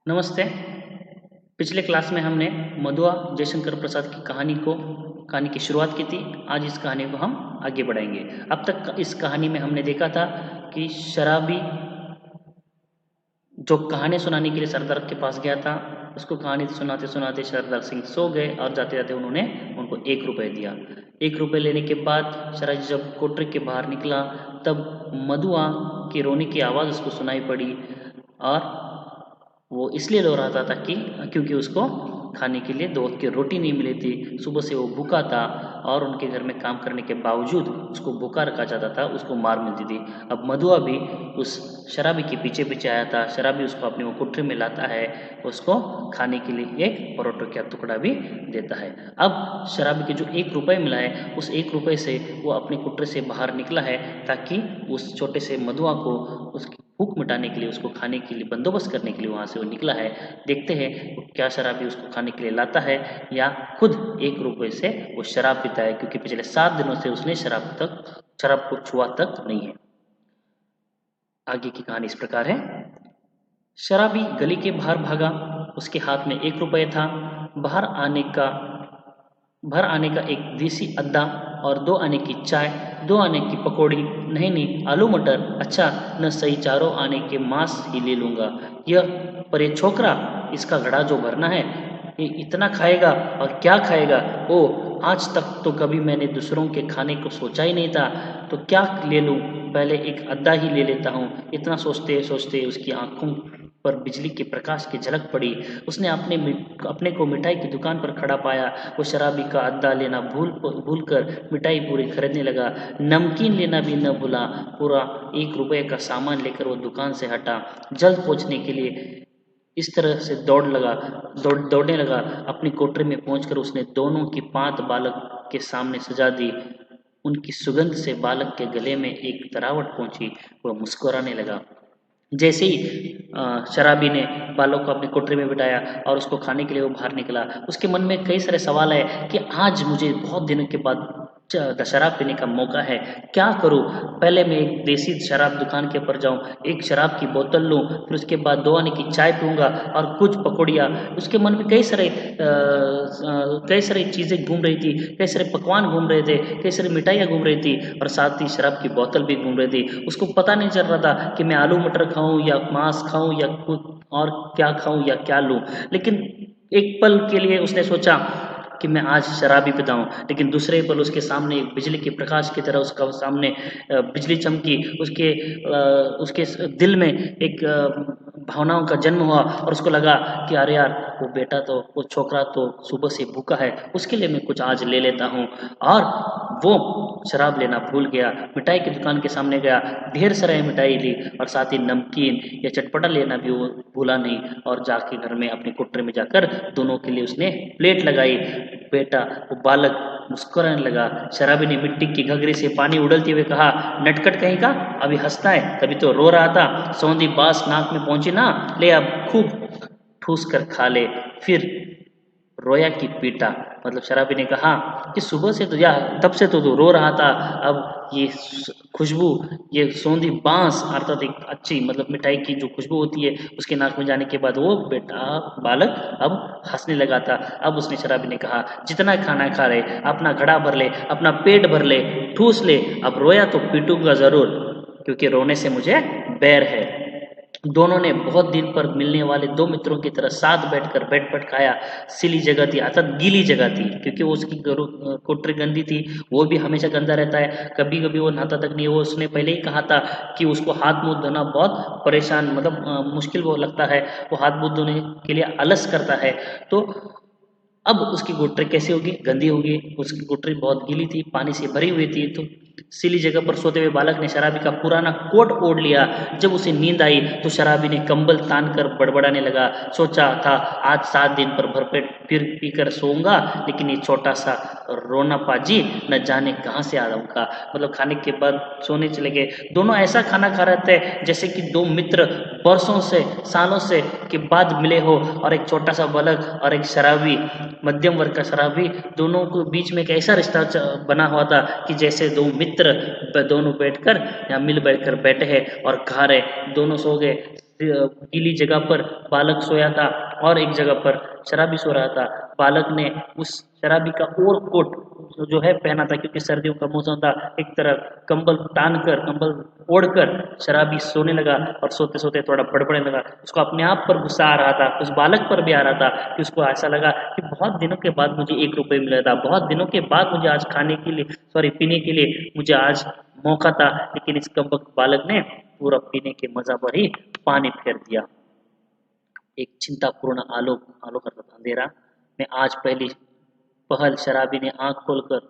नमस्ते। पिछले क्लास में हमने मधुआ जयशंकर प्रसाद की कहानी की शुरुआत की थी। आज इस कहानी को हम आगे बढ़ाएंगे। अब तक इस कहानी में हमने देखा था कि शराबी जो कहानी सुनाने के लिए सरदार के पास गया था, उसको कहानी सुनाते सुनाते सरदार सिंह सो गए और जाते जाते उन्होंने उनको 1 रुपये दिया। 1 रुपये लेने के बाद शराबी जब कोठरी के बाहर निकला तब मधुआ की रोने की आवाज़ उसको सुनाई पड़ी और वो इसलिए रो रहा था कि क्योंकि उसको खाने के लिए 2 वक्त की रोटी नहीं मिली थी। सुबह से वो भूखा था और उनके घर में काम करने के बावजूद उसको भूखा रखा जाता था, उसको मार मिलती थी। अब मधुआ भी उस शराबी के पीछे पीछे आया था। शराबी उसको अपनी वो कोठरी में लाता है, उसको खाने के लिए एक परोठे का टुकड़ा भी देता है। अब शराबी के जो 1 रुपये मिला है, उस 1 रुपये से वो अपनी कोठरी से बाहर निकला है ताकि उस छोटे से मधुआ को उसकी भूख मिटाने के लिए, उसको खाने के लिए बंदोबस्त करने के लिए वहाँ से वो निकला है। देखते हैं क्या शराबी उसको खाने के लिए लाता है या खुद 1 रुपये से वो शराब पीता है, क्योंकि पिछले 7 दिनों से उसने शराब को छुआ तक नहीं है। आगे की कहानी इस प्रकार है। शराबी गली के बाहर भागा, उसके हाथ में 1 रुपये था। भर आने का एक देसी अद्दा और 2 आने की चाय, 2 आने की पकौड़ी, नहीं आलू मटर, अच्छा न सही 4 आने के मांस ही ले लूँगा। यह पर ये छोकरा, इसका घड़ा जो भरना है, ये इतना खाएगा और क्या खाएगा। ओ, आज तक तो कभी मैंने दूसरों के खाने को सोचा ही नहीं था, तो क्या ले लूँ, पहले एक अद्दा ही ले लेता हूँ। इतना सोचते सोचते उसकी आंखों पर बिजली के प्रकाश की झलक पड़ी। उसने अपने को मिठाई की दुकान पर खड़ा पाया। वो शराबी का अद्दा लेना भूल कर मिठाई पूरी खरीदने लगा। नमकीन लेना भी न भूला। पूरा 1 रुपये का सामान लेकर वो दुकान से हटा। जल्द पहुंचने के लिए इस तरह से दौड़ने लगा। अपनी कोठरी में पहुंचकर उसने दोनों की पांत बालक के सामने सजा दी। उनकी सुगंध से बालक के गले में एक तरावट पहुंची। वह मुस्कुराने लगा। जैसे ही शराबी ने बालक को अपनी कोठरी में बिठाया और उसको खाने के लिए वो बाहर निकला, उसके मन में कई सारे सवाल है कि आज मुझे बहुत दिनों के बाद शराब पीने का मौका है, क्या करूं। पहले मैं एक देसी शराब दुकान के ऊपर जाऊं, एक शराब की बोतल लूं, फिर उसके बाद 2 आने की चाय पीऊँगा और कुछ पकौड़ियाँ। उसके मन में कई सारी चीज़ें घूम रही थी, कई सारे पकवान घूम रहे थे, कई सारी मिठाइयाँ घूम रही थी और साथ ही शराब की बोतल भी घूम रही थी। उसको पता नहीं चल रहा था कि मैं आलू मटर खाऊं या मांस खाऊं या कुछ और क्या खाऊं या क्या लूं। लेकिन एक पल के लिए उसने सोचा कि मैं आज शराब ही पिता हूँ, लेकिन दूसरे पल उसके सामने एक बिजली के प्रकाश की तरह उसका सामने बिजली चमकी। उसके दिल में एक भावनाओं का जन्म हुआ और उसको लगा कि अरे यार, वो छोकरा तो सुबह से भूखा है, उसके लिए मैं कुछ आज ले लेता हूँ। और वो शराब लेना भूल गया। मिठाई की दुकान के सामने गया, ढेर सारी मिठाई ली और साथ ही नमकीन या चटपटा लेना भी वो भूला नहीं। और जाके घर में अपनी कोठरी में जाकर दोनों के लिए उसने प्लेट लगाई। वो बालक मुस्कुराने लगा। शराबी ने मिट्टी की घघरी से पानी उड़लते हुए कहा, नटखट कहीं का, अभी हंसता है, तभी तो रो रहा था। सौंधी बांस नाक में पहुंची ना, ले अब खूब ठूस कर खा ले। फिर रोया की पीटा। मतलब शराबी ने कहा कि सुबह से तो या तब से तो रो रहा था, अब ये खुशबू, ये सौंधी बांस अर्थात एक अच्छी मतलब मिठाई की जो खुशबू होती है उसके नाक में जाने के बाद वो बालक अब हंसने लगा था। अब उसने शराबी ने कहा, जितना खाना खा ले, अपना घड़ा भर ले, अपना पेट भर ले, ठूस ले, अब रोया तो पीटूंगा जरूर, क्योंकि रोने से मुझे बैर है। दोनों ने बहुत दिन पर मिलने वाले 2 मित्रों की तरह साथ बैठकर बेड पर खाया। सिली जगह थी, अर्थात गीली जगह थी, क्योंकि उसकी कोठरी गंदी थी। वो भी हमेशा गंदा रहता है, कभी कभी वो नहाता तक नहीं। वो उसने पहले ही कहा था कि उसको हाथ मुंह धोना बहुत परेशान मतलब मुश्किल वो लगता है, वो हाथ मुंह धोने के लिए आलस करता है। तो अब उसकी कोठरी कैसी होगी, गंदी होगी। उसकी कोठरी बहुत गीली थी, पानी से भरी हुई थी। तो सीली जगह पर सोते हुए बालक ने शराबी का पुराना कोट ओढ़ लिया। जब उसे नींद आई तो शराबी ने कंबल तान कर बड़बड़ाने लगा। सोचा था आज 7 दिन पर भरपेट फिर पीकर सोऊंगा, लेकिन ये छोटा सा रोना पाजी न जाने कहाँ से आ जाऊंगा। मतलब खाने के बाद सोने चले गए। दोनों ऐसा खाना खा रहे थे जैसे कि 2 मित्र वर्षों से सालों से के बाद मिले हो, और एक छोटा सा बालक और एक शराबी, मध्यम वर्ग का शराबी, दोनों के बीच में एक ऐसा रिश्ता बना हुआ था कि जैसे 2 मित्र दोनों बैठकर या मिल बैठकर बैठे हैं और खा रहे। दोनों सो गए। गीली जगह पर बालक सोया था और एक जगह पर शराबी सो रहा था। बालक ने उस शराबी का और कोट जो है पहना था, क्योंकि सर्दियों का मौसम था। एक तरह कंबल तान कर, कंबल ओढ़कर शराबी सोने लगा और सोते सोते थोड़ा बड़बड़ने लगा। उसको अपने आप पर गुस्सा आ रहा था, उस बालक पर भी आ रहा था कि उसको ऐसा लगा कि बहुत दिनों के बाद मुझे 1 रुपये मिला था, बहुत दिनों के बाद मुझे आज खाने के लिए, सॉरी, पीने के लिए मुझे आज मौका था, लेकिन इस कमबख्त बालक ने पूरा पीने के मजा पर ही पानी फेर दिया। एक चिंतापूर्ण आलोक आलोक करता था अंधेरा में आज पहली पहल शराबी ने आंख खोलकर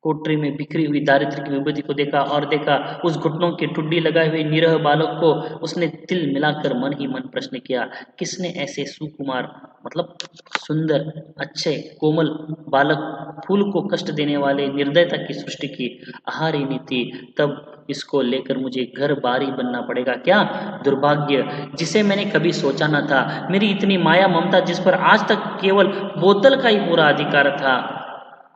कोठरी में बिखरी हुई दारिद्र्य की विभूति को देखा और देखा उस घुटनों की ठुड्डी लगाए हुए निरह बालक को। उसने तिल मिलाकर मन ही मन प्रश्न किया, किसने ऐसे सुकुमार, मतलब सुंदर, अच्छे, कोमल बालक फूल को कष्ट देने वाले निर्दयता की सृष्टि की। आहारी नीति, तब इसको लेकर मुझे घर बारी बनना पड़ेगा क्या? दुर्भाग्य जिसे मैंने कभी सोचा न था, मेरी इतनी माया ममता जिस पर आज तक केवल बोतल का ही पूरा अधिकार था,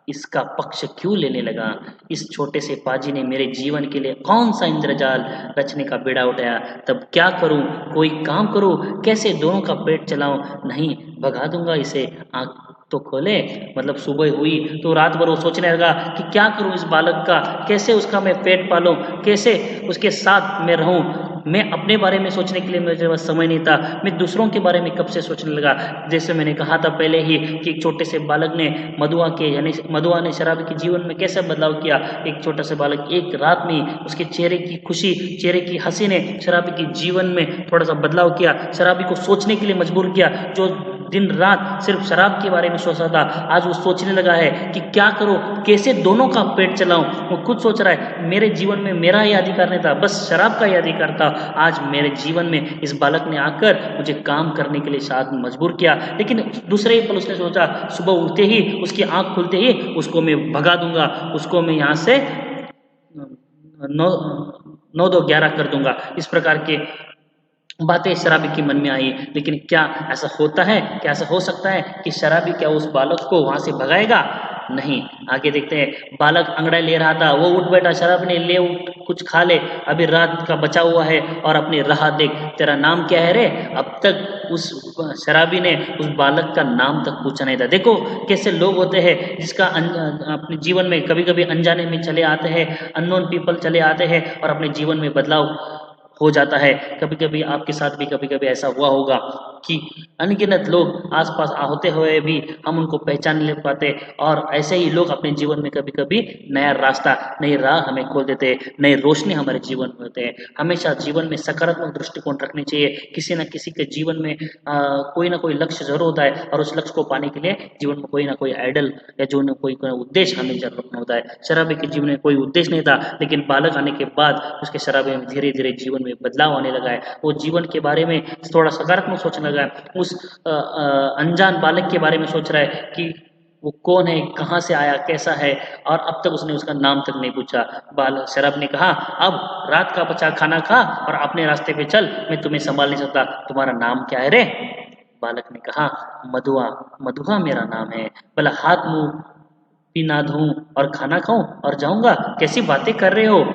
इसका पक्ष क्यों लेने लगा? इस छोटे से पाजी ने मेरे जीवन के लिए कौन सा इंद्रजाल रचने का बेड़ा उठाया? तब क्या करूं? कोई काम करूं? कैसे दोनों का पेट चलाऊं? नहीं, भगा दूंगा इसे। आंख तो खोले, मतलब सुबह हुई तो रात भर वो सोचने लगा कि क्या करूं इस बालक का, कैसे उसका मैं पेट पालूं, कैसे उसके साथ मैं रहूं। मैं अपने बारे में सोचने के लिए मेरे पास समय नहीं था, मैं दूसरों के बारे में कब से सोचने लगा। जैसे मैंने कहा था पहले ही कि एक छोटे से बालक ने मधुआ के, यानी मधुआ ने शराबी के जीवन में कैसे बदलाव किया। एक छोटा सा बालक एक रात में उसके चेहरे की खुशी, चेहरे की हंसी ने शराबी के जीवन में थोड़ा सा बदलाव किया, शराबी को सोचने के लिए मजबूर किया। जो दिन रात सिर्फ शराब के बारे में सोचता था, आज वो सोचने लगा है कि क्या करूं, कैसे दोनों का पेट चलाऊं। वो खुद सोच रहा है मेरे जीवन में मेरा ही अधिकार नहीं था, बस शराब का ही अधिकार था। आज मेरे जीवन में इस बालक ने आकर मुझे काम करने के लिए साथ मजबूर किया, लेकिन दूसरे ही पल उसने सोचा, सुबह उठते ही, उसकी आंख खुलते ही उसको मैं भगा दूंगा, उसको मैं यहाँ से 9-2-11 कर दूंगा। इस प्रकार के बातें शराबी के मन में आई। लेकिन क्या ऐसा होता है, क्या ऐसा हो सकता है कि शराबी क्या उस बालक को वहां से भगाएगा? नहीं। आगे देखते हैं, बालक अंगड़ाई ले रहा था, वो उठ बैठा, शराबी ने ले उठ, कुछ खा ले, अभी रात का बचा हुआ है और अपनी राह देख, तेरा नाम क्या है रे? अब तक उस शराबी ने उस बालक का नाम तक पूछा नहीं था। देखो कैसे लोग होते हैं जिसका अपने जीवन में कभी कभी अनजाने में चले आते हैं, अननोन पीपल चले आते हैं और अपने जीवन में बदलाव हो जाता है। कभी कभी आपके साथ भी कभी कभी ऐसा हुआ होगा कि अनगिनत लोग आसपास होते हुए भी हम उनको पहचान नहीं पाते, और ऐसे ही लोग अपने जीवन में कभी कभी नया रास्ता, नई राह हमें खोल देते हैं, नई रोशनी हमारे जीवन में होते हैं। हमेशा जीवन में सकारात्मक दृष्टिकोण रखनी चाहिए। किसी न किसी के जीवन में कोई ना कोई लक्ष्य जरूर होता है, और उस लक्ष्य को पाने के लिए जीवन में कोई ना कोई आइडल या जो कोई उद्देश्य हमें जरूर रखना होता है। शराबी के जीवन में कोई उद्देश्य नहीं था, लेकिन बालक आने के बाद उसके शराबी में धीरे धीरे जीवन में बदलाव आने लगा है। वो जीवन के बारे में थोड़ा सकारात्मक सोचने लगा है। उस अनजान बालक के बारे में सोच रहा है कि वो कौन है, कहाँ से आया, कैसा है, और अब तक उसने उसका नाम तक नहीं पूछा। शराब ने कहा, अब रात का बचा खाना खा और अपने रास्ते पे चल, मैं तुम्हें संभाल नहीं सकता। तुम्हारा नाम क्या है रे? बालक ने कहा, मधुआ। मधुआ मेरा नाम है। भला हाथ मुंह भी ना धोऊं और खाना खाऊं और जाऊंगा? कैसी बातें कर रहे हो?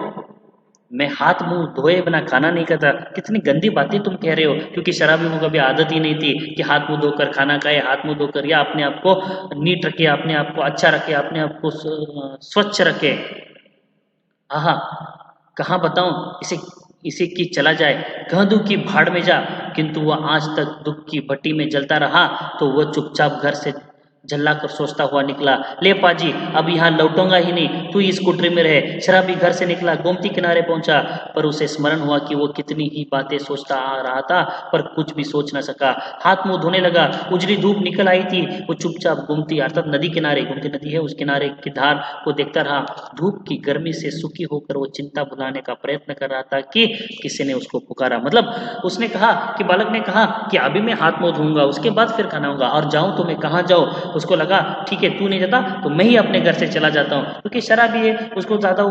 मैं हाथ मुंह धोए बिना खाना नहीं खाता। कितनी गंदी बातें तुम कह रहे हो। क्योंकि शराबी को कभी आदत ही नहीं थी कि हाथ मुंह धोकर खाना खाए, हाथ मुंह धोकर या अपने आप को नीट रखे, अपने आप को अच्छा रखे, अपने आप को स्वच्छ रखे। आहा, कहाँ बताऊं इसे, इसे कि चला जाए, कह दूं कि भाड़ में जा। किंतु वह आज तक दुख की भट्टी में जलता रहा, तो वह चुपचाप घर से झल्ला कर सोचता हुआ निकला, ले पाजी, अब यहाँ लौटूंगा ही नहीं, तू इस कुटरी में रहे। शराबी घर से निकला, गोमती किनारे पहुंचा, पर उसे स्मरण हुआ कि वो कितनी ही बातें सोचता आ रहा था, पर कुछ भी सोच न सका। हाथ मुंह धोने लगा, उजली धूप निकल आई थी। वो चुपचाप गोमती अर्थात नदी किनारे, गोमती नदी है, उस किनारे की धार को देखता रहा। धूप की गर्मी से सुखी होकर वो चिंता भुलाने का प्रयत्न कर रहा था कि किसी ने उसको पुकारा। मतलब उसने कहा कि, बालक ने कहा कि अभी मैं हाथ मुंह धोऊंगा, उसके बाद फिर खाना होगा, और जाऊं तो मैं कहाँ जाऊं? उसको लगा ठीक है, तू नहीं जाता तो मैं ही अपने घर से चला जाता हूँ। क्योंकि शराबी है, उसको ज्यादा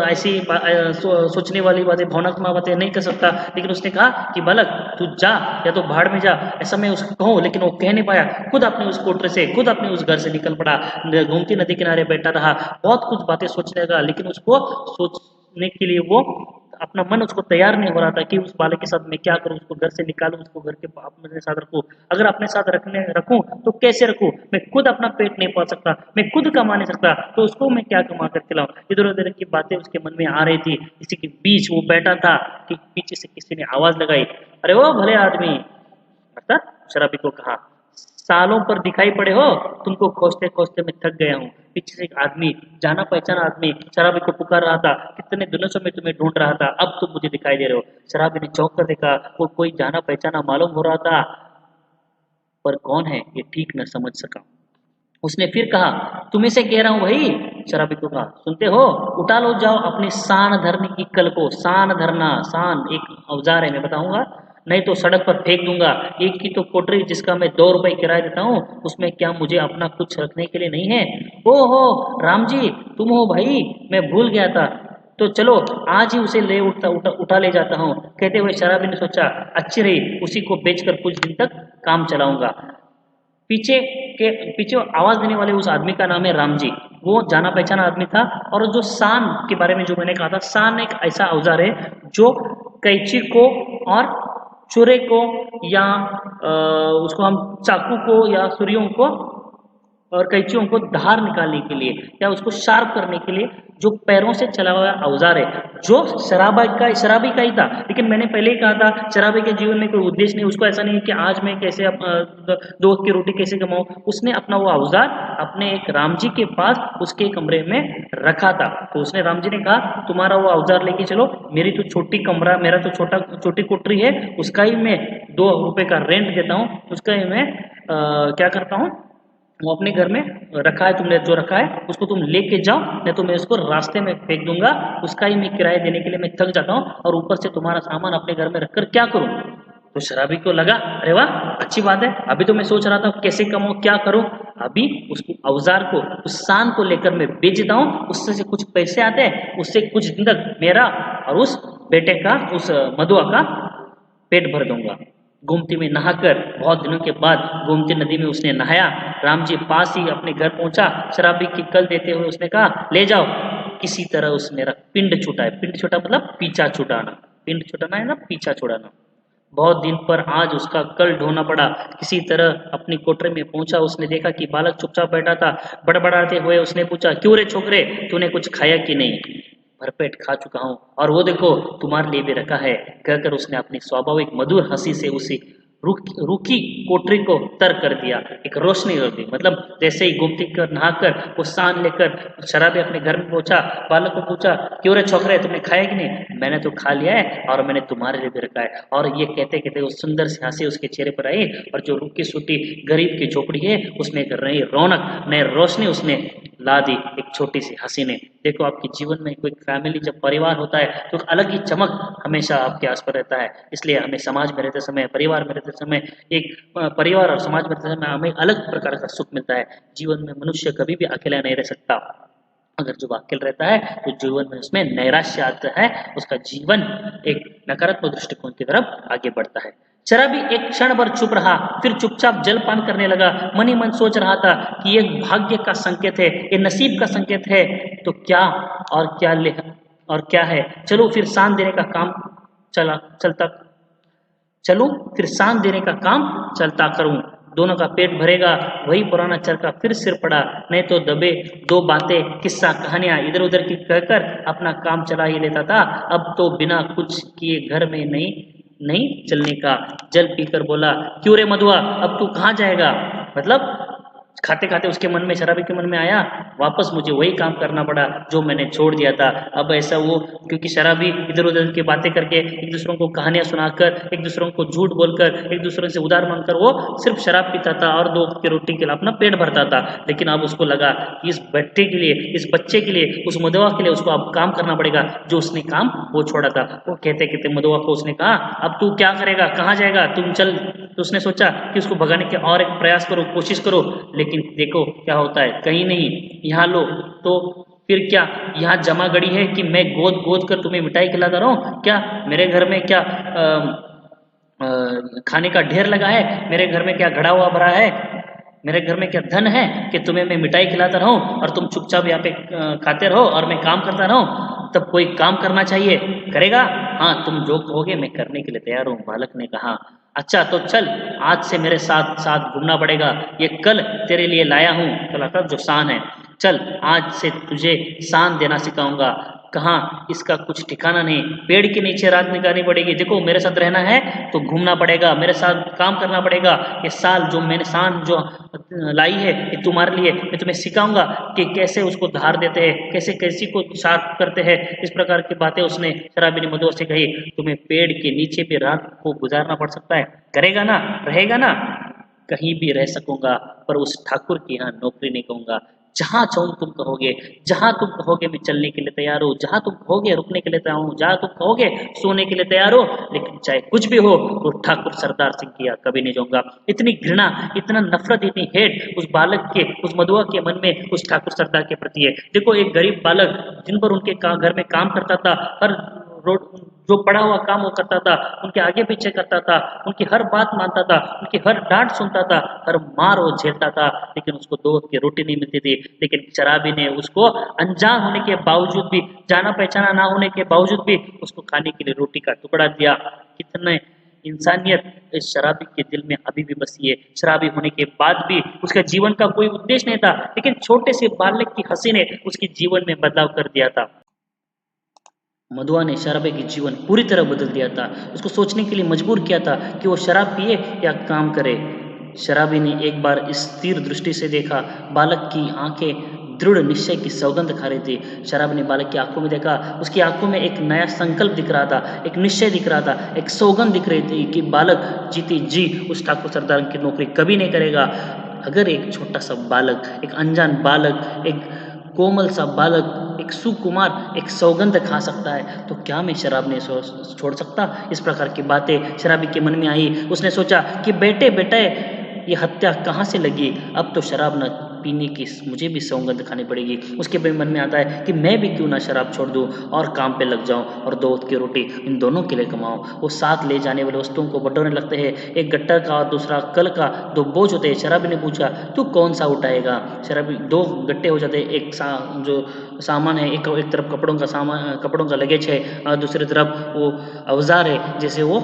ऐसी सोचने वाली बातें, भावनात्मक बातें नहीं कर सकता। लेकिन उसने कहा कि बालक तू जा, या तो भाड़ में जा, ऐसा मैं उसको कहूँ, लेकिन वो कह नहीं पाया। खुद अपने उस कोठरी से, खुद अपने उस घर से निकल पड़ा, गोमती नदी किनारे बैठा रहा, बहुत कुछ बातें सोचने लगा, लेकिन उसको सोचने के लिए वो अपना मन उसको तैयार नहीं हो रहा था कि उस बालक के साथ मैं क्या करूं, उसको घर से निकालूं, उसको घर के अपने साथ रखूं। अगर अपने साथ रखूं तो कैसे रखूं, मैं खुद अपना पेट नहीं पाल सकता, मैं खुद कमा नहीं सकता, तो उसको मैं क्या कमा कर खिलाऊं। इधर उधर की बातें उसके मन में आ रही थी। इसी के बीच वो बैठा था कि पीछे से किसी ने आवाज लगाई, अरे वो भले आदमी, अर्थात शराबी को कहा, सालों पर दिखाई पड़े हो, तुमको खोजते खोजते मैं थक गया हूँ। पीछे से एक आदमी, जाना पहचाना आदमी शराबी को पुकार रहा था, कितने दिनों से मैं तुम्हें ढूंढ रहा था, अब तुम मुझे दिखाई दे रहे हो। शराबी ने चौंक कर देखा, वो कोई जाना पहचाना मालूम हो रहा था, पर कौन है ये ठीक न समझ सका। उसने फिर कहा, तुम्ही से कह रहा हूं भाई। शराबी को कहा, सुनते हो, उठा लो जाओ अपनी शान धरने की कल को। शान धरना, शान एक औजार है, मैं बताऊंगा, नहीं तो सड़क पर फेंक दूंगा। एक की तो कोठरी जिसका मैं 2 रुपए किराया देता हूँ, उसमें क्या मुझे अपना कुछ रखने के लिए नहीं है। ओ हो राम जी, तुम हो भाई, मैं भूल गया था, तो चलो आज ही उसे ले उठा ले जाता हूँ। कहते हुए शराबी ने सोचा, अच्छी रही, उसी को बेचकर कुछ दिन तक काम चलाऊंगा। पीछे आवाज देने वाले उस आदमी का नाम है राम जी। वो जाना पहचाना आदमी था। और जो सान के बारे में जो मैंने कहा था, सान एक ऐसा औजार है जो कैंची को और छुरे को या उसको हम चाकू को या सुरियों को और कैंचियों को धार निकालने के लिए या उसको शार्प करने के लिए जो पैरों से चला हुआ औजार है, जो शराबी का ही था। लेकिन मैंने पहले ही कहा था, शराबी के जीवन में कोई उद्देश्य नहीं, उसको ऐसा नहीं है कि आज मैं कैसे दो वक्त की रोटी कैसे कमाऊं। उसने अपना वो औजार अपने एक राम जी के पास उसके कमरे में रखा था। तो उसने राम जी ने कहा, तुम्हारा वो औजार लेके चलो, मेरी तो छोटी कमरा, मेरा तो छोटी कोठरी है, उसका ही मैं 2 रुपए का रेंट देता हूँ, उसका ही मैं क्या करता हूँ, वो अपने घर में रखा है, तुमने जो रखा है उसको तुम लेके जाओ, नहीं तो मैं उसको रास्ते में फेंक दूंगा, उसका ही मैं किराया देने के लिए मैं थक जाता हूँ, और ऊपर से तुम्हारा सामान अपने घर में रखकर क्या करूँ। तो शराबी को लगा, अरे वाह अच्छी बात है, अभी तो मैं सोच रहा था कैसे कमाऊँ, क्या करूँ। अभी उस औजार को, उस सान को लेकर मैं बेच देता हूँ, उससे से कुछ पैसे आते हैं, उससे कुछ दिन तक मेरा और उस बेटे का, उस मधुआ का पेट भर दूंगा। गोमती में नहाकर, बहुत दिनों के बाद गोमती नदी में उसने नहाया। राम जी पास ही अपने घर पहुंचा, शराबी की कल देते हुए उसने कहा, ले जाओ। किसी तरह उसने पिंड छुटाया, पिंड छुटा मतलब पीछा छुटाना, पिंड छुटाना है ना, पीछा छुड़ाना। बहुत दिन पर आज उसका कल ढोना पड़ा। किसी तरह अपनी कोठरी में पहुंचा, उसने देखा कि बालक चुपचाप बैठा था। बड़बड़ाते हुए उसने पूछा, क्यों रे छोकरे, तूने कुछ खाया कि नहीं। भरपेट खा चुका हूँ, और वो देखो तुम्हारे लिए भी रखा है, कहकर उसने अपनी स्वाभाविक मधुर हंसी से उसी रूखी कोठरी को तर कर दिया, एक रोशनी कर दी। मतलब जैसे ही गोमती कर नहाकर वो सान लेकर शराबी अपने घर में पहुंचा, बालक को पूछा, क्यों रे छोकरे, तुमने खाया कि नहीं। मैंने तो खा लिया है, और मैंने तुम्हारे लिए भी रखा है। और ये कहते कहते वो सुंदर सी हंसी उसके चेहरे पर आई, और जो रुकी सूटी गरीब की झोपड़ी है उसमें एक नई रौनक, नई रोशनी उसने ला दी, एक छोटी सी हंसी ने। देखो आपके जीवन में कोई फैमिली, जब परिवार होता है तो अलग ही चमक हमेशा आपके आस पर रहता है। इसलिए हमें समाज में रहते समय, परिवार में रहते समय, एक परिवार और समाज में रहते समय हमें अलग प्रकार का सुख मिलता है। जीवन में मनुष्य कभी भी अकेला नहीं रह सकता। अगर जो अकेला रहता है तो जीवन में उसमें नैराश्य आता है, उसका जीवन एक नकारात्मक दृष्टिकोण की तरफ आगे बढ़ता है। शराबी एक क्षण भर चुप रहा, फिर चुपचाप जलपान करने लगा। मन ही मन सोच रहा था कि ये भाग्य का संकेत है, ये नसीब का संकेत है, तो क्या और क्या है। चलो फिर शान देने का काम चलता चलूं, फिर शान देने का काम चलता करूं, दोनों का पेट भरेगा। वही पुराना चरखा फिर सिर पड़ा, नहीं तो दबे दो बातें, किस्सा कहानियां इधर उधर की कहकर अपना काम चला ही लेता था। अब तो बिना कुछ किए घर में नहीं नहीं चलने का। जल पीकर बोला, क्यों रे मधुआ, अब तू कहाँ जाएगा। मतलब खाते खाते उसके मन में, शराबी के मन में आया, वापस मुझे वही काम करना पड़ा जो मैंने छोड़ दिया था। अब ऐसा वो, क्योंकि शराबी इधर उधर की बातें करके, एक दूसरों को कहानियां सुनाकर, एक दूसरों को झूठ बोलकर, एक दूसरों से उधार मांगकर वो सिर्फ शराब पीता था और 2 वक्त की रोटी के लिए अपना पेट भरता था। लेकिन अब उसको लगा कि इस बेटे के लिए, इस बच्चे के लिए, उस मधुआ के लिए उसको अब काम करना पड़ेगा जो उसने काम वो छोड़ा था। वो कहते कहते मधुआ को उसने कहा, अब तू क्या करेगा, कहाँ जाएगा, तुम चल। तो उसने सोचा कि उसको भगाने के और एक प्रयास करो, कोशिश करो, लेकिन देखो क्या होता है, कहीं नहीं, यहाँ लो तो फिर क्या, यहाँ जमा गड़ी है कि मैं गोद गोद कर तुम्हें मिठाई खिलाता रहूं क्या। मेरे घर में क्या खाने का ढेर लगा है, मेरे घर में क्या घड़ा हुआ भरा है, मेरे घर में क्या धन है कि तुम्हें मैं मिठाई खिलाता रहूं और तुम चुपचाप यहाँ पे खाते रहो और मैं काम करता रहूं। तब कोई काम करना चाहिए, करेगा? हाँ, तुम जो कहोगे मैं करने के लिए तैयार हूँ, बालक ने कहा। अच्छा तो चल, आज से मेरे साथ साथ घूमना पड़ेगा। ये कल तेरे लिए लाया हूँ, कल अर्थात जो शान है। चल, आज से तुझे शान देना सिखाऊंगा। कहाँ इसका कुछ ठिकाना नहीं, पेड़ के नीचे रात निकालनी पड़ेगी। देखो, मेरे साथ रहना है तो घूमना पड़ेगा, मेरे साथ काम करना पड़ेगा। ये साल जो मैंने शान जो लाई है ये तुम्हारे लिए, मैं तुम्हें सिखाऊंगा कि कैसे उसको धार देते हैं, कैसे कैसी को शार्प करते हैं। इस प्रकार की बातें उसने शराबी ने मधुआ से कही। तुम्हें पेड़ के नीचे भी रात को गुजारना पड़ सकता है, करेगा ना, रहेगा ना? कहीं भी रह सकूंगा, पर उस ठाकुर की यहाँ नौकरी नहीं कहूंगा। जहां चाहूं तुम कहोगे, जहां तुम कहोगे मैं चलने के लिए तैयार हूँ, जहां तुम कहोगे रुकने के लिए तैयार हूँ, जहां तुम कहोगे सोने के लिए तैयार हो। लेकिन चाहे कुछ भी हो, वो ठाकुर सरदार सिंह की यहाँ कभी नहीं जाऊंगा। इतनी घृणा, इतना नफरत, इतनी हेट उस बालक के, उस मधुआ के मन में उस ठाकुर सरदार के प्रति है। देखो, एक गरीब बालक दिन भर उनके घर में काम करता था, हर रोड जो पड़ा हुआ काम वो करता था, उनके आगे पीछे करता था, उनकी हर बात मानता था, उनकी हर डांट सुनता था, हर मार वो झेलता था। लेकिन उसको दो वक्त की रोटी नहीं मिलती थी। लेकिन शराबी ने उसको अनजान होने के बावजूद भी, जाना पहचाना ना होने के बावजूद भी उसको खाने के लिए रोटी का टुकड़ा दिया। कितने इंसानियत इस शराबी के दिल में अभी भी बसी है। शराबी होने के बाद भी उसका जीवन का कोई उद्देश्य नहीं था, लेकिन छोटे से बालक की हंसी ने उसके जीवन में बदलाव कर दिया था। मधुआ ने शराबी की जीवन पूरी तरह बदल दिया था, उसको सोचने के लिए मजबूर किया था कि वो शराब पिए या काम करे। शराबी ने एक बार इस स्थिर दृष्टि से देखा, बालक की आंखें दृढ़ निश्चय की सौगंध खा रही थी। शराबी ने बालक की आंखों में देखा, उसकी आंखों में एक नया संकल्प दिख रहा था, एक निश्चय दिख रहा था, एक सौगंध दिख रही थी कि बालक जीती जी उस ठाकुर सरदार की नौकरी कभी नहीं करेगा। अगर एक छोटा सा बालक, एक अनजान बालक, एक कोमल सा बालक, एक सुकुमार एक सौगंध खा सकता है, तो क्या मैं शराब नहीं छोड़ सकता? इस प्रकार की बातें शराबी के मन में आई। उसने सोचा कि बेटे बेटे, ये हत्या कहाँ से लगी? अब तो शराब न पीने की मुझे भी सौगंध खानी पड़ेगी। उसके भी मन में आता है कि मैं भी क्यों ना शराब छोड़ दूं और काम पे लग जाऊं और दो वक्त की रोटी इन दोनों के लिए कमाऊं। वो साथ ले जाने वाले वस्तुओं को बटोरने लगते हैं, एक गट्टर का और दूसरा कल का, दो बोझ होते हैं। शराबी ने पूछा, तू कौन सा उठाएगा? शराबी, दो गट्टे हो जाते हैं, एक जो सामान है, एक तरफ कपड़ों का सामान, कपड़ों का लगेज है, और दूसरी तरफ वो औजार है, जैसे वो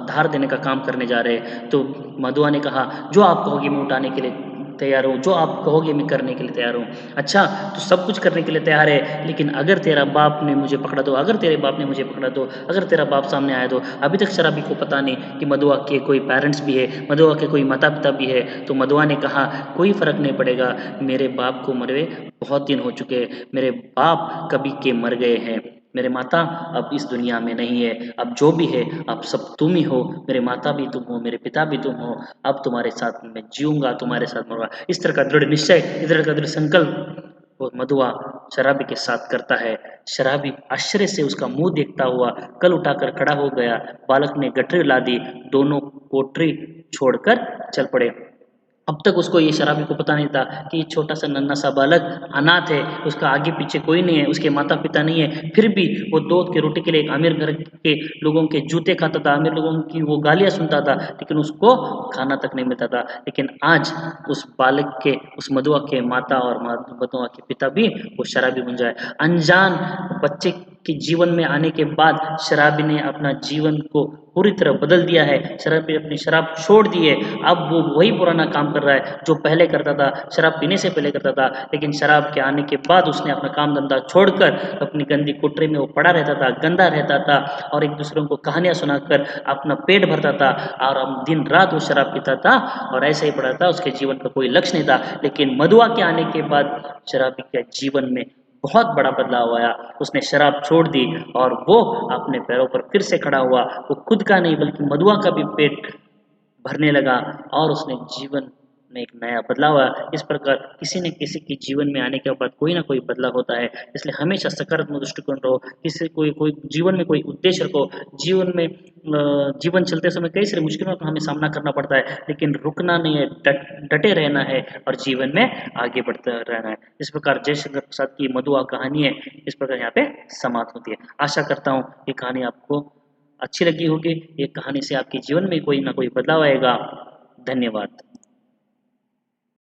धार देने का काम करने जा रहे हैं। तो मधुआ ने कहा, जो आप कहोगे मैं उठाने के लिए तैयार हूँ, जो आप कहोगे मैं करने के लिए तैयार हूँ। अच्छा, तो सब कुछ करने के लिए तैयार है, लेकिन अगर तेरा बाप ने मुझे पकड़ा तो, अगर तेरे बाप ने मुझे पकड़ा तो, अगर तेरा बाप सामने आया तो। अभी तक शराबी को पता नहीं कि मधुआ के कोई पेरेंट्स भी है, मधुआ के कोई माता पिता भी है। तो मधुआ ने कहा, कोई फर्क नहीं पड़ेगा, मेरे बाप को मरे बहुत दिन हो चुके हैं, मेरे बाप कभी के मर गए हैं, मेरे माता अब इस दुनिया में नहीं है। अब जो भी है, अब सब तुम ही हो, मेरे माता भी तुम हो, मेरे पिता भी तुम हो। अब तुम्हारे साथ मैं जीऊंगा, तुम्हारे साथ मरूंगा। इस तरह का दृढ़ निश्चय, इस तरह का दृढ़ संकल्प वो मधुआ शराबी के साथ करता है। शराबी आश्चर्य से उसका मुंह देखता हुआ कल उठाकर खड़ा हो गया। बालक ने गठरी ला दी, दोनों कोठरी छोड़कर चल पड़े। अब तक उसको, ये शराबी को पता नहीं था कि ये छोटा सा नन्हा सा बालक अनाथ है, उसका आगे पीछे कोई नहीं है, उसके माता पिता नहीं है। फिर भी वो दो की रोटी के लिए एक अमीर घर के लोगों के जूते खाता था, अमीर लोगों की वो गालियां सुनता था, लेकिन उसको खाना तक नहीं मिलता था। लेकिन आज उस बालक के, उस मधुआ के माता और मधुआ के पिता भी वो शराबी बन जाए। अनजान बच्चे के जीवन में आने के बाद शराबी ने अपना जीवन को पूरी तरह बदल दिया है। शराबी अपनी शराब छोड़ दी है, अब वो वही पुराना काम कर रहा है जो पहले करता था, शराब पीने से पहले करता था। लेकिन शराब के आने के बाद उसने अपना काम धंधा छोड़कर अपनी गंदी कोठरी में वो पड़ा रहता था, गंदा रहता था, और एक दूसरों को कहानियां सुनाकर अपना पेट भरता था। और अब दिन रात वो शराब पीता था और ऐसे ही पड़ा था, उसके जीवन का कोई लक्ष्य नहीं था। लेकिन मधुआ के आने के बाद शराबी के जीवन में बहुत बड़ा बदलाव आया। उसने शराब छोड़ दी और वो अपने पैरों पर फिर से खड़ा हुआ। वो खुद का नहीं बल्कि मधुआ का भी पेट भरने लगा और उसने जीवन में एक नया बदलाव आया। इस प्रकार किसी न किसी के जीवन में आने के बाद कोई ना कोई बदलाव होता है, इसलिए हमेशा सकारात्मक दृष्टिकोण रहो। किसी कोई कोई जीवन में कोई उद्देश्य रखो। जीवन में जीवन चलते समय कई सारी मुश्किलों का हमें सामना करना पड़ता है, लेकिन रुकना नहीं है, डटे रहना है और जीवन में आगे बढ़ते रहना है। इस प्रकार जयशंकर प्रसाद की मधुआ कहानी है, इस प्रकार यहाँ पे समाप्त होती है। आशा करता हूँ ये कहानी आपको अच्छी लगी होगी। ये कहानी से आपके जीवन में कोई ना कोई बदलाव आएगा। धन्यवाद।